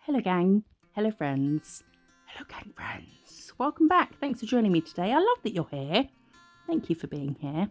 Hello gang, hello friends, hello gang friends. Welcome back. Thanks for joining me today. I love that you're here. Thank you for being here.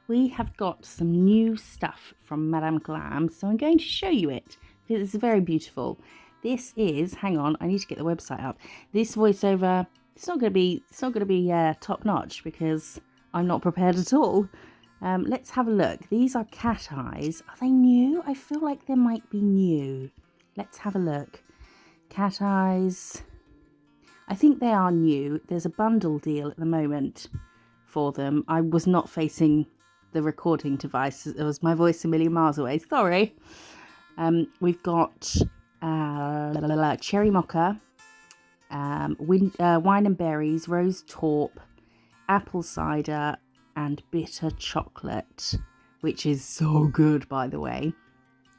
We have got some new stuff from Madame Glam, so I'm going to show you it because it's very beautiful. This is, hang on, I need to get the website up. This voiceover, it's not going to be top notch because I'm not prepared at all. Let's have a look. These are cat eyes. Are they new? I feel like they might be new. Let's have a look. Cat eyes. I think they are new. There's a bundle deal at the moment for them. I was not facing the recording device. It was my voice a million miles away. Sorry. We've got cherry mocha, wine and berries, rose taupe, apple cider, and bitter chocolate, which is so good, by the way.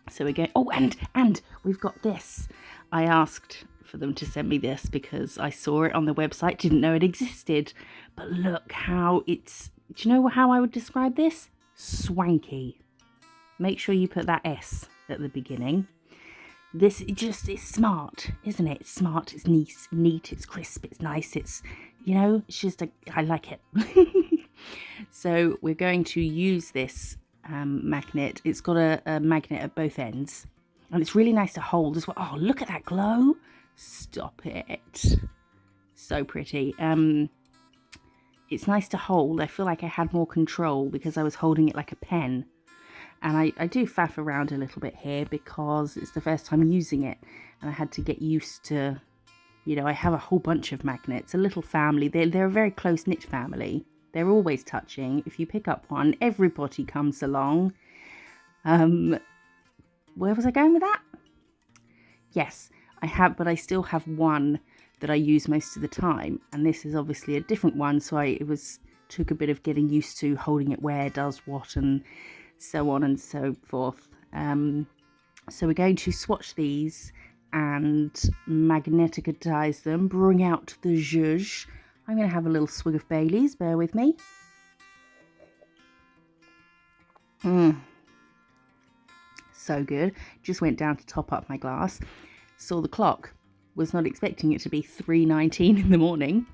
So we're going. Oh, and we've got this. I asked for them to send me this because I saw it on the website, didn't know it existed. But look how it's. Do you know how I would describe this? Swanky. Make sure you put that S at the beginning. This it's smart, isn't it? It's smart, it's neat, it's crisp, it's nice, it's, you know, it's just, I like it. So we're going to use this magnet. It's got a magnet at both ends. And it's really nice to hold as well. Oh, look at that glow. Stop it. So pretty. It's nice to hold. I feel like I had more control because I was holding it like a pen. And I do faff around a little bit here because it's the first time using it. And I had to get used to, you know, I have a whole bunch of magnets, a little family. They're a very close-knit family. They're always touching. If you pick up one, everybody comes along. Where was I going with that? Yes, I have, but I still have one that I use most of the time. And this is obviously a different one. So took a bit of getting used to holding it where it does what and so on and so forth. So we're going to swatch these and magneticize them, bring out the zhuzh. I'm going to have a little swig of Bailey's, bear with me. So good. Just went down to top up my glass. Saw the clock. Was not expecting it to be 3:19 in the morning.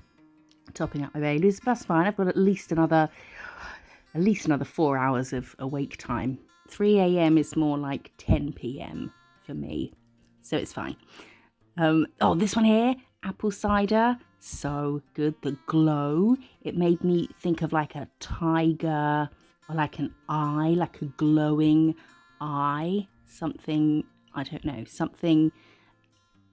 Topping up my Bailey's. That's fine. I've got at least another 4 hours of awake time. 3 a.m. is more like 10 p.m. for me. So it's fine. Oh, this one here, apple cider. So good. The glow. It made me think of like a tiger or like an eye, like a glowing eye. Something, I don't know, something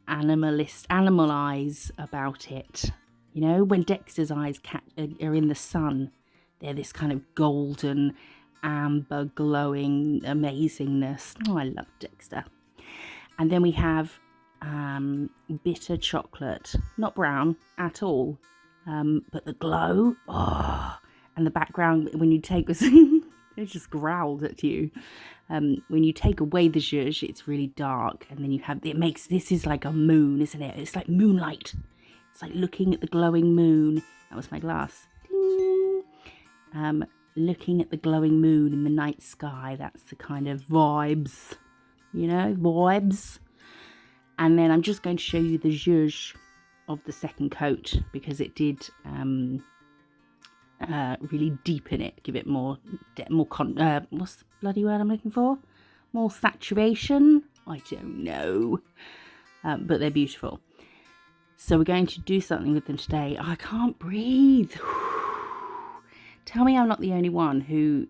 animal eyes about it. You know, when Dexter's eyes are in the sun, they're this kind of golden, amber, glowing amazingness. Oh, I love Dexter. And then we have bitter chocolate. Not brown at all, but the glow. Oh, and the background, when you take this, it just growled at you. When you take away the zhuzh, it's really dark. And then you have, this is like a moon, isn't it? It's like moonlight. It's like looking at the glowing moon. That was my glass. Ding. Looking at the glowing moon in the night sky. That's the kind of vibes, you know, vibes. And then I'm just going to show you the zhuzh of the second coat because it did really deepen it, give it more what's the bloody word I'm looking for? More saturation? I don't know. But they're beautiful. So we're going to do something with them today. I can't breathe. Tell me I'm not the only one who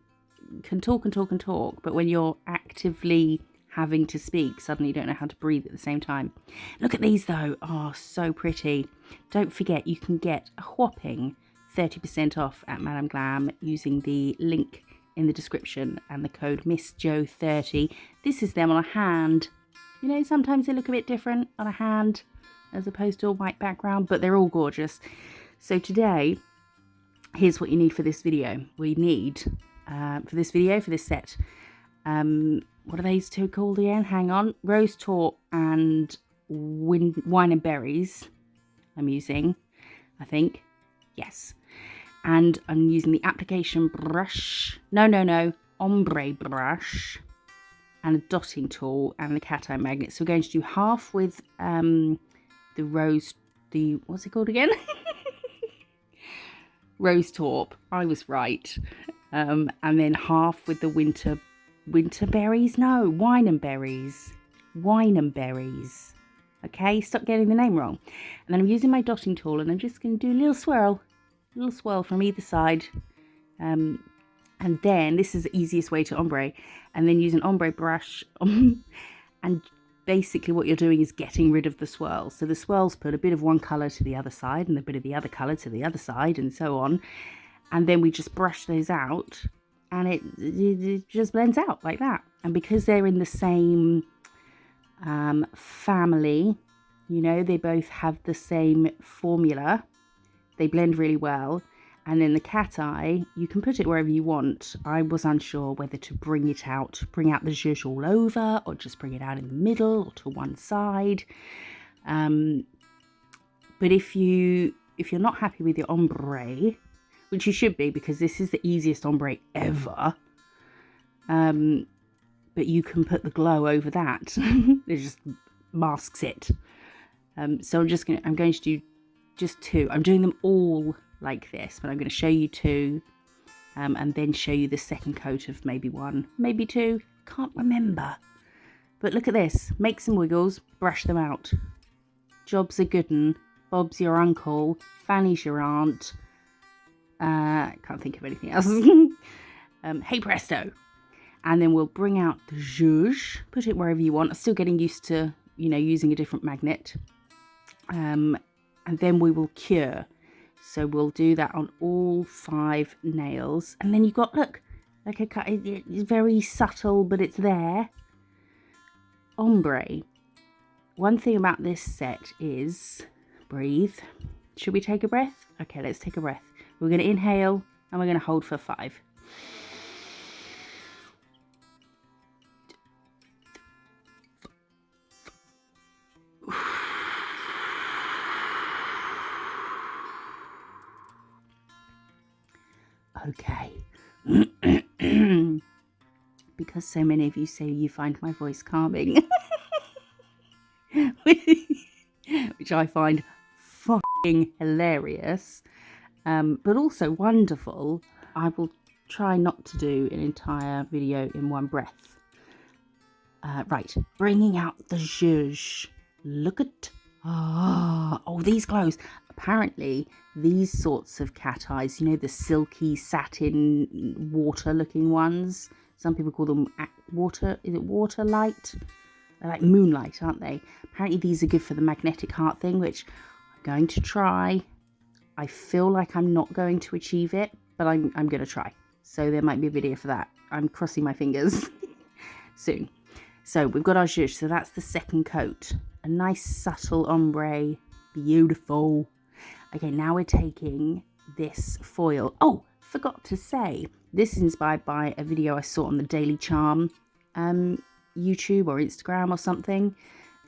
can talk and talk and talk, but when you're actively having to speak, suddenly you don't know how to breathe at the same time. Look at these though. Oh, so pretty. Don't forget, you can get a whopping 30% off at Madame Glam using the link in the description and the code MISSJO30. This is them on a hand. You know, sometimes they look a bit different on a hand as opposed to a white background, but they're all gorgeous. So today, here's what you need for this video. We need, for this set, what are these two called again? Hang on. Rose taupe and wine and berries I'm using. I think. Yes. And I'm using the application brush. No. Ombre brush. And a dotting tool and the Cateye Magnet. So we're going to do half with the rose, what's it called again? Rose taupe. I was right. And then half with the winter berries? No, wine and berries. Okay, stop getting the name wrong. And then I'm using my dotting tool and I'm just going to do a little swirl from either side. And then this is the easiest way to ombre. And then use an ombre brush. And basically what you're doing is getting rid of the swirls. So the swirls put a bit of one colour to the other side and a bit of the other colour to the other side and so on. And then we just brush those out and it just blends out like that. And because they're in the same family, you know, they both have the same formula, they blend really well. And then the Cateye, you can put it wherever you want. I was unsure whether to bring out the zhuzh all over or just bring it out in the middle or to one side. But if you're not happy with your ombre, which you should be because this is the easiest ombre ever, but you can put the glow over that. It just masks it. So I'm going to do just two. I'm doing them all like this, but I'm going to show you two, and then show you the second coat of maybe one, maybe two, can't remember. But look at this, make some wiggles, brush them out. Job's a good un, Bob's your uncle, Fanny's your aunt, can't think of anything else. Hey presto. And then we'll bring out the zhuzh, put it wherever you want. I'm still getting used to, you know, using a different magnet. And then we will cure. So we'll do that on all 5 nails. And then you've got, look, like it's very subtle, but it's there. Ombre. One thing about this set is, breathe. Should we take a breath? Okay, let's take a breath. We're going to inhale and we're going to hold for 5. Okay. Because so many of you say you find my voice calming, which I find fucking hilarious, but also wonderful. I will try not to do an entire video in one breath. Right, bringing out the zhuzh. Look at, oh, these glows. Apparently, these sorts of Cateyes, you know, the silky satin water looking ones. Some people call them water light? They're like moonlight, aren't they? Apparently these are good for the magnetic heart thing, which I'm going to try. I feel like I'm not going to achieve it, but I'm going to try. So there might be a video for that. I'm crossing my fingers soon. So we've got our zhuzh, so that's the second coat. A nice subtle ombre, beautiful. Okay, now we're taking this foil. Oh, forgot to say, this is inspired by a video I saw on the Daily Charm YouTube or Instagram or something.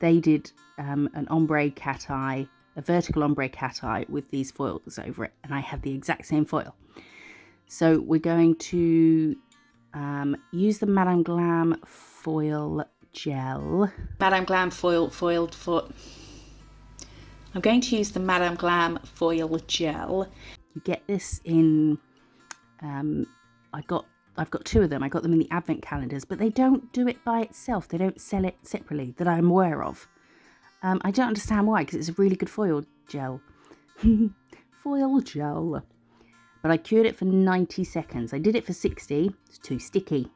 They did an ombre Cateye, a vertical ombre Cateye with these foils over it, and I had the exact same foil. So we're going to use the Madame Glam foil gel. Madame Glam foiled for... I'm going to use the Madame Glam foil gel. You get this in, I've got 2 of them. I got them in the advent calendars, but they don't do it by itself. They don't sell it separately that I'm aware of. I don't understand why, because it's a really good foil gel. Foil gel. But I cured it for 90 seconds. I did it for 60. It's too sticky.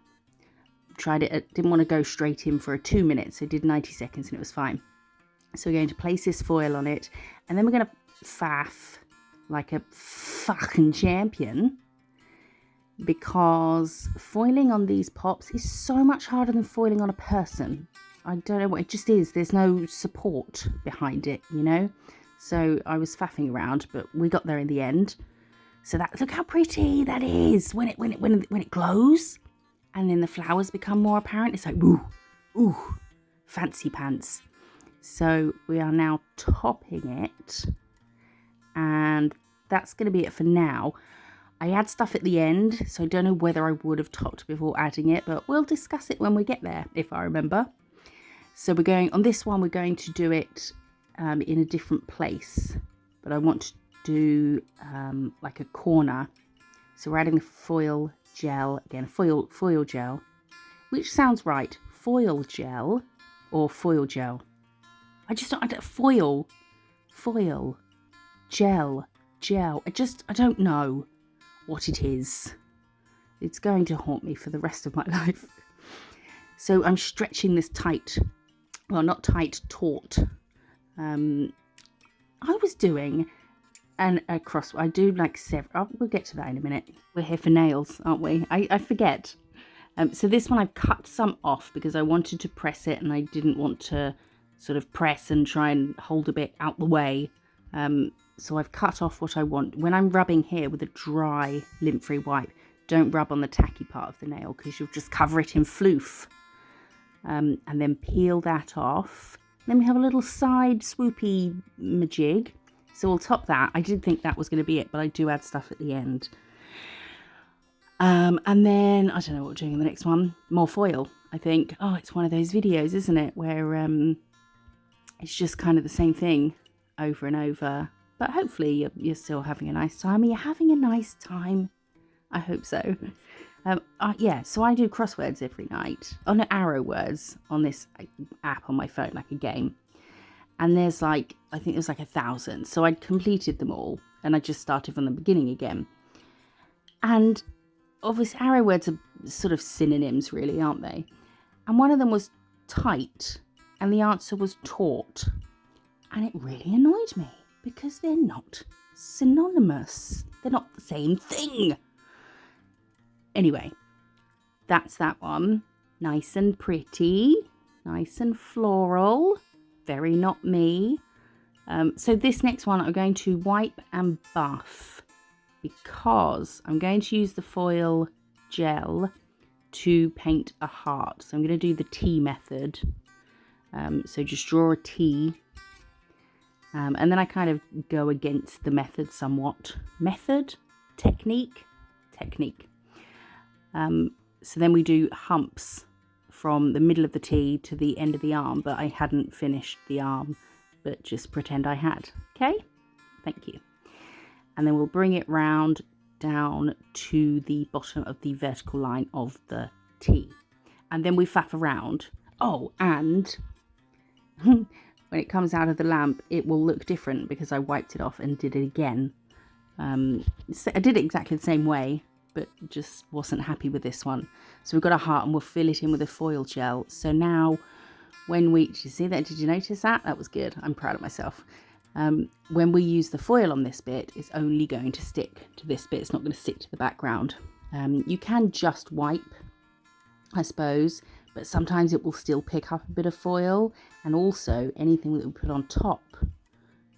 Tried it, didn't want to go straight in for 2 minutes. So I did 90 seconds and it was fine. So we're going to place this foil on it, and then we're going to faff like a fucking champion, because foiling on these pops is so much harder than foiling on a person. I don't know what it just is. There's no support behind it, you know. So I was faffing around, but we got there in the end. So that, look how pretty that is when it glows, and then the flowers become more apparent. It's like ooh, fancy pants. So we are now topping it, And that's going to be it for now. I add stuff at the end, so I don't know whether I would have topped before adding it, but we'll discuss it when we get there, if I remember. So we're going, on this one, we're going to do it in a different place, but I want to do like a corner. So we're adding the foil gel, again, foil gel, which sounds right, foil gel or foil gel. I don't, foil, gel, I don't know what it is. It's going to haunt me for the rest of my life. So I'm stretching this tight, well, not tight, taut. I was doing a cross, I do like several, we'll get to that in a minute. We're here for nails, aren't we? I forget. So this one I've cut some off because I wanted to press it and I didn't want to sort of press and try and hold a bit out the way. So I've cut off what I want. When I'm rubbing here with a dry lint-free wipe, don't rub on the tacky part of the nail because you'll just cover it in floof. And then peel that off. Then we have a little side swoopy majig. So we'll top that. I did think that was going to be it, but I do add stuff at the end. And then, I don't know what we're doing in the next one. More foil, I think. Oh, it's one of those videos, isn't it? Where it's just kind of the same thing over and over. But hopefully you're still having a nice time. Are you having a nice time? I hope so. Yeah, so I do crosswords every night. Oh no, arrow words on this app on my phone, like a game. And there's like, I think there's like 1,000. So I'd completed them all. And I just started from the beginning again. And obviously arrow words are sort of synonyms really, aren't they? And one of them was tight. And the answer was taut. And it really annoyed me. Because they're not synonymous. They're not the same thing. Anyway, that's that one. Nice and pretty. Nice and floral. Very not me. So this next one I'm going to wipe and buff. Because I'm going to use the foil gel to paint a heart. So I'm going to do the T method. So just draw a T. And then I kind of go against the method somewhat. Technique. So then we do humps from the middle of the T to the end of the arm, but I hadn't finished the arm, but just pretend I had. Okay? Thank you. And then we'll bring it round down to the bottom of the vertical line of the T. And then we faff around. Oh, and when it comes out of the lamp, it will look different because I wiped it off and did it again. I did it exactly the same way, but just wasn't happy with this one. So we've got a heart and we'll fill it in with a foil gel. So now when we, did you see that? Did you notice that? That was good. I'm proud of myself. When we use the foil on this bit, it's only going to stick to this bit. It's not going to stick to the background. You can just wipe, I suppose, but sometimes it will still pick up a bit of foil, and also anything that we put on top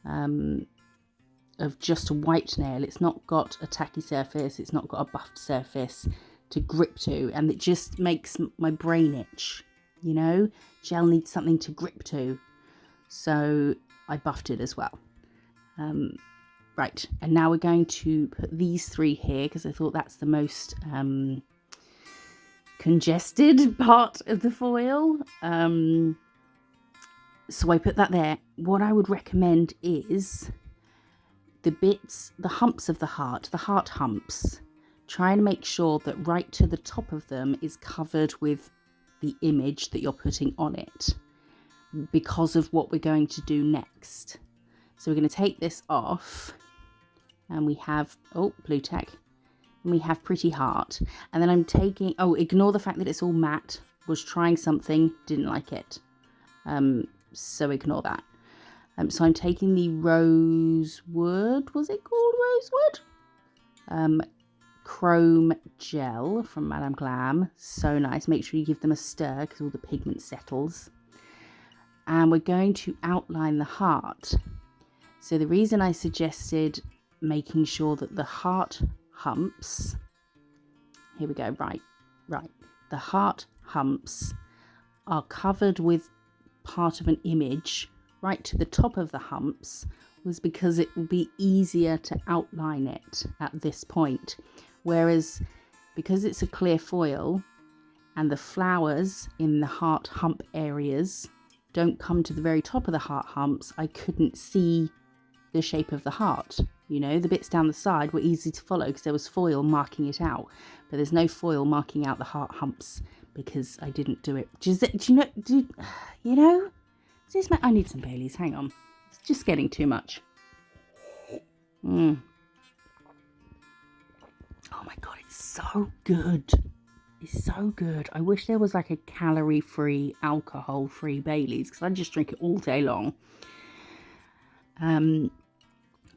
of just a white nail. It's not got a tacky surface, it's not got a buffed surface to grip to, and it just makes my brain itch, you know? Gel needs something to grip to, so I buffed it as well. Right, and now we're going to put these three here because I thought that's the most congested part of the foil. So I put that there. What I would recommend is the bits, the humps of the heart humps. Try and make sure that right to the top of them is covered with the image that you're putting on it, because of what we're going to do next. So we're going to take this off, and we have, oh, blue tack, and we have pretty heart. And then I'm taking, oh, ignore the fact that it's all matte. Was trying something, didn't like it. So ignore that. So I'm taking the rosewood, was it called rosewood? Chrome gel from Madame Glam. So nice. Make sure you give them a stir because all the pigment settles. And we're going to outline the heart. So the reason I suggested making sure that the heart humps, here we go, right, the heart humps are covered with part of an image right to the top of the humps was because it would be easier to outline it at this point. Whereas because it's a clear foil and the flowers in the heart hump areas don't come to the very top of the heart humps, I couldn't see the shape of the heart. You know, the bits down the side were easy to follow because there was foil marking it out, but there's no foil marking out the heart humps because I didn't do it. I need some Baileys, hang on. It's just getting too much. Oh my God, it's so good. It's so good. I wish there was like a calorie-free, alcohol-free Baileys because I'd just drink it all day long.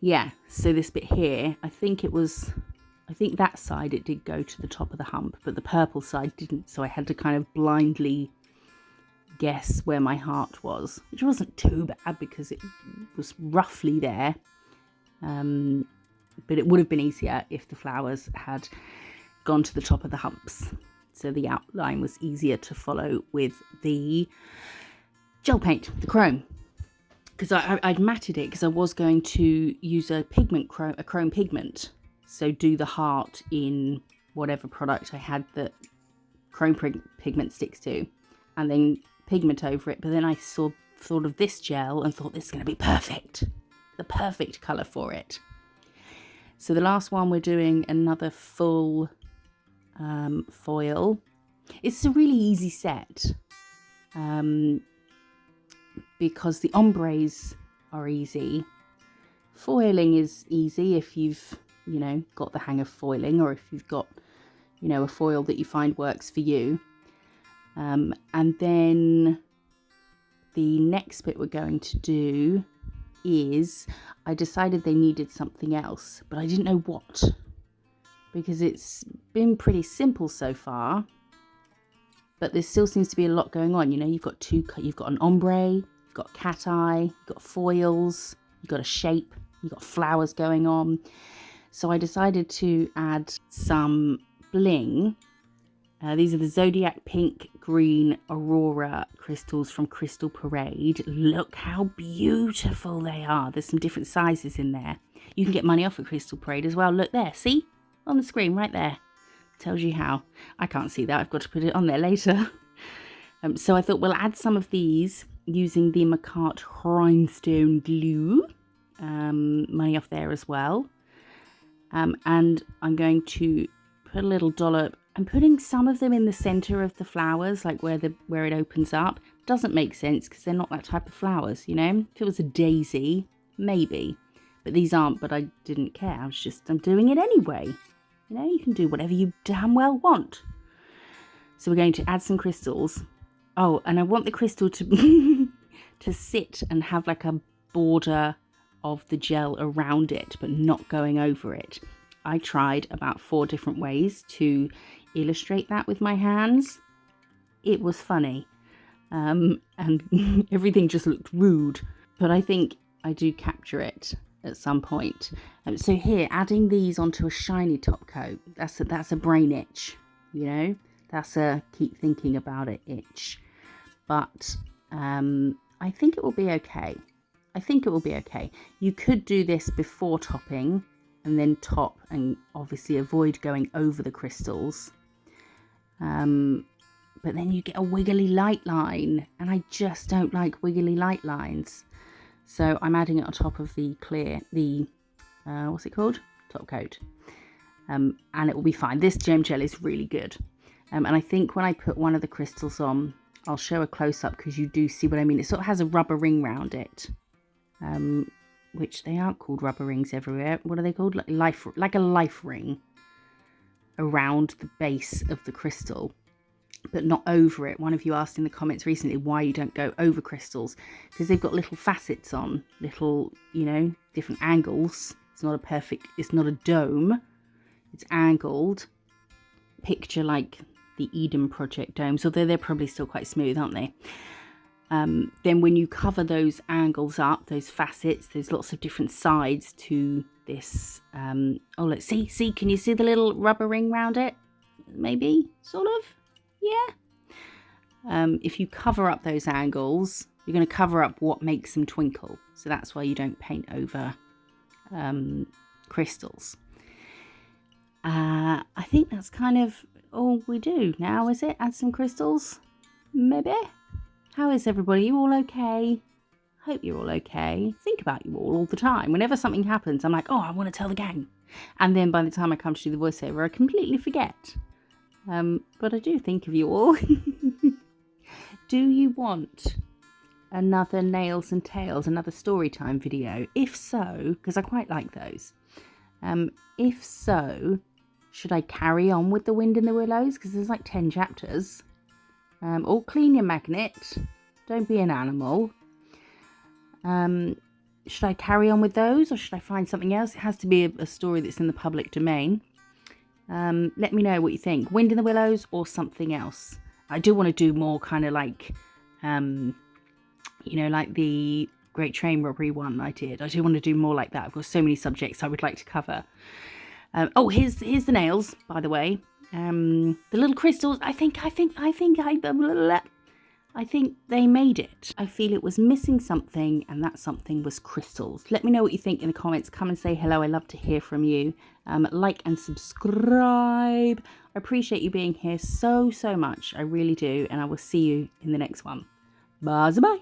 Yeah, so this bit here, I think that side it did go to the top of the hump, but the purple side didn't, so I had to kind of blindly guess where my heart was, which wasn't too bad because it was roughly there. But it would have been easier if the flowers had gone to the top of the humps. So the outline was easier to follow with the gel paint, the chrome. Because I'd matted it because I was going to use a chrome pigment. So do the heart in whatever product I had that chrome pigment sticks to. And then pigment over it. But then I thought of this gel and thought this is going to be perfect. The perfect colour for it. So the last one we're doing another full foil. It's a really easy set. Because the ombres are easy. Foiling is easy if you've, got the hang of foiling, or if you've got, a foil that you find works for you. And then the next bit we're going to do is, I decided they needed something else, but I didn't know what, because it's been pretty simple so far, but there still seems to be a lot going on. You've got an ombre, you've got cat eye, you've got foils, you've got a shape, you've got flowers going on. So I decided to add some bling. These are the Zodiac Pink Green Aurora crystals from Crystal Parade. Look how beautiful they are. There's some different sizes in there. You can get money off at Crystal Parade as well. Look there, see? On the screen right there. Tells you how. I can't see that. I've got to put it on there later. So I thought we'll add some of these using the Macart Rhinestone glue. Money off there as well. And I'm going to put a little dollop. I'm putting some of them in the center of the flowers, like where it opens up. Doesn't make sense because they're not that type of flowers, If it was a daisy, maybe. But these aren't, but I didn't care. I'm doing it anyway. You can do whatever you damn well want. So we're going to add some crystals. Oh, and I want the crystal to to sit and have like a border of the gel around it, but not going over it. I tried about 4 different ways to illustrate that with my hands. It was funny. And everything just looked rude, but I think I do capture it at some point. So here, adding these onto a shiny top coat, that's a brain itch, that's a keep thinking about it itch. But I think it will be okay. You could do this before topping and then top, and obviously avoid going over the crystals. But then you get a wiggly light line, and I just don't like wiggly light lines. So I'm adding it on top of the what's it called? Top coat. And it will be fine. This gem gel is really good. And I think when I put one of the crystals on, I'll show a close-up because you do see what I mean. It sort of has a rubber ring round it. Which they aren't called rubber rings everywhere. What are they called? Like a life ring around the base of the crystal, but not over it. One of you asked in the comments recently why you don't go over crystals, because they've got little facets on, little, different angles. It's not a dome. It's angled. Picture like the Eden Project domes, although they're probably still quite smooth, aren't they? Then when you cover those angles up, those facets, there's lots of different sides to this. Let's see, can you see the little rubber ring around it? Maybe, sort of, yeah. If you cover up those angles, You're going to cover up what makes them twinkle. So that's why you don't paint over crystals. I think that's kind of all we do now, is it? Add some crystals? Maybe? How is everybody? You all okay? Hope you're all okay. Think about you all the time. Whenever something happens, I'm like, oh, I want to tell the gang. And then by the time I come to do the voiceover, I completely forget. But I do think of you all. Do you want another Nails and Tails, another story time video? If so, because I quite like those. If so, should I carry on with The Wind in the Willows? Because there's like 10 chapters. Or clean your magnet. Don't be an animal. Should I carry on with those, or should I find something else? It has to be a story that's in the public domain. Let me know what you think. Wind in the Willows or something else. I do want to do more kind of like, you know, like the Great Train Robbery one I did. I do want to do more like that. I've got so many subjects I would like to cover. Oh, here's the nails, by the way. The little crystals. I think they made it. I feel it was missing something, and that something was crystals. Let me know what you think in the comments. Come and say hello. I love to hear from you. Like and subscribe. I appreciate you being here so much. I really do. And I will see you in the next one. Bye-bye.